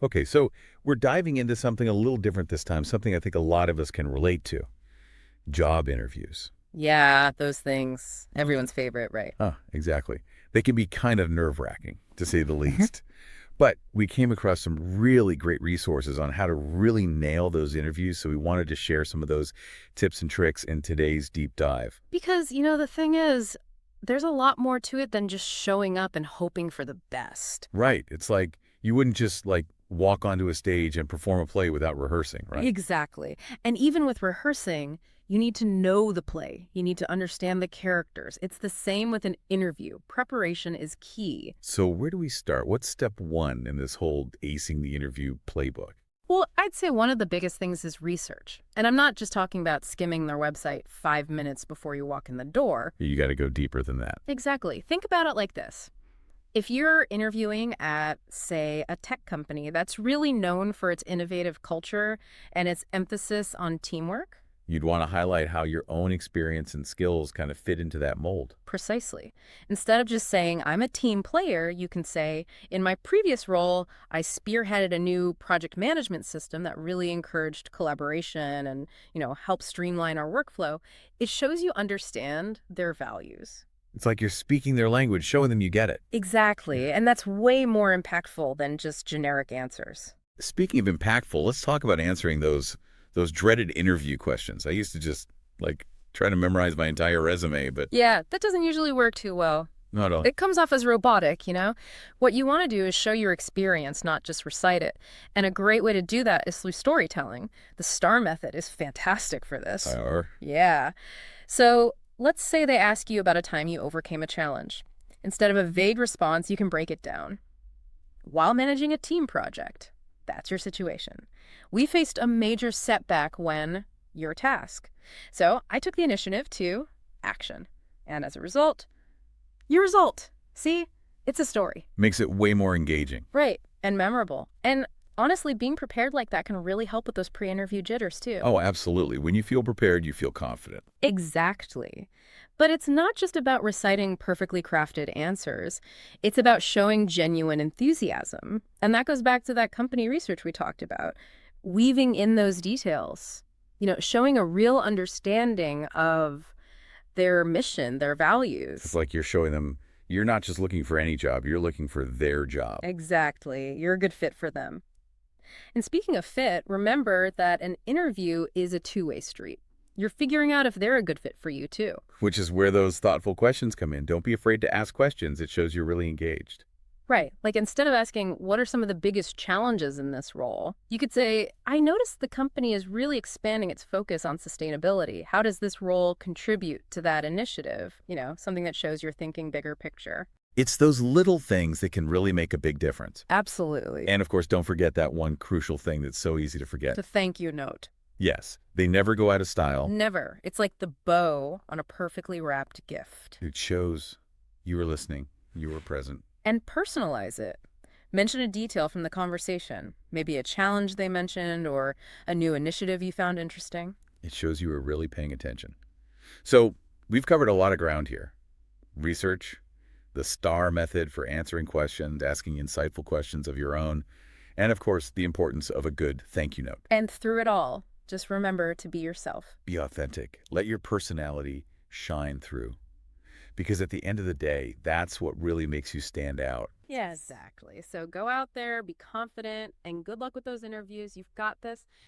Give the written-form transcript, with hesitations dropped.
Okay, so we're diving into something a little different this time, something I think a lot of us can relate to. Job interviews. Yeah, those things. Everyone's favorite, right? Exactly. They can be kind of nerve-wracking, to say the least. But we came across some really great resources on how to really nail those interviews, so we wanted to share some of those tips and tricks in today's deep dive. Because, the thing is, there's a lot more to it than just showing up and hoping for the best. Right. It's like you wouldn't just walk onto a stage and perform a play without rehearsing, right? Exactly. And even with rehearsing, you need to know the play. You need to understand the characters. It's the same with an interview. Preparation is key. So where do we start? What's step one in this whole acing the interview playbook? Well, I'd say one of the biggest things is research. And I'm not just talking about skimming their website 5 minutes before you walk in the door. You got to go deeper than that. Exactly. Think about it like this. If you're interviewing at, say, a tech company that's really known for its innovative culture and its emphasis on teamwork, You'd want to highlight how your own experience and skills kind of fit into that mold. precisely. Instead of just saying, I'm a team player, you can say, in my previous role, I spearheaded a new project management system that really encouraged collaboration and, helped streamline our workflow. It shows you understand their values. It's like you're speaking their language, showing them you get it. Exactly. And that's way more impactful than just generic answers. Speaking of impactful, let's talk about answering those dreaded interview questions. I used to just try to memorize my entire resume, but Yeah, that doesn't usually work too well. not all. It comes off as robotic. What you want to do is show your experience, not just recite it. And a great way to do that is through storytelling. The STAR method is fantastic for this. Or Yeah. So let's say they ask you about a time you overcame a challenge. Instead of a vague response, you can break it down. While managing a team project, that's your situation. We faced a major setback when your task. So I took the initiative to action. And as a result, your result. See? It's a story. makes it way more engaging. Right. And memorable. And honestly, being prepared like that can really help with those pre-interview jitters too. Oh, absolutely. When you feel prepared, you feel confident. Exactly. But it's not just about reciting perfectly crafted answers. It's about showing genuine enthusiasm. And that goes back to that company research we talked about. Weaving in those details, showing a real understanding of their mission, their It's values. like you're showing them you're not just looking for any job, you're looking for their job. Exactly. You're a good fit for them. And speaking of fit, remember that an interview is a two-way street. You're figuring out if they're a good fit for you, too. Which is where those thoughtful questions come in. Don't be afraid to ask questions. It shows you're really engaged. Right. Like instead of asking, what are some of the biggest challenges in this role? You could say, I noticed the company is really expanding its focus on sustainability. How does this role contribute to that initiative? Something that shows you're thinking bigger picture. It's those little things that can really make a big difference. Absolutely. And of course, don't forget that one crucial thing that's so easy to forget. The thank you note. Yes, they never go out of style. Never. It's like the bow on a perfectly wrapped gift. It shows you were listening, you were present. And personalize it. Mention a detail from the conversation, maybe a challenge they mentioned or a new initiative you found interesting. It shows you were really paying attention. So we've covered a lot of ground here. Research, the STAR method for answering questions, asking insightful questions of your own, and of course, the importance of a good thank you note. And through it all, just remember to be yourself. Be authentic. Let your personality shine through. Because at the end of the day, that's what really makes you stand out. Yeah, exactly. So go out there, be confident, and good luck with those interviews. You've got this.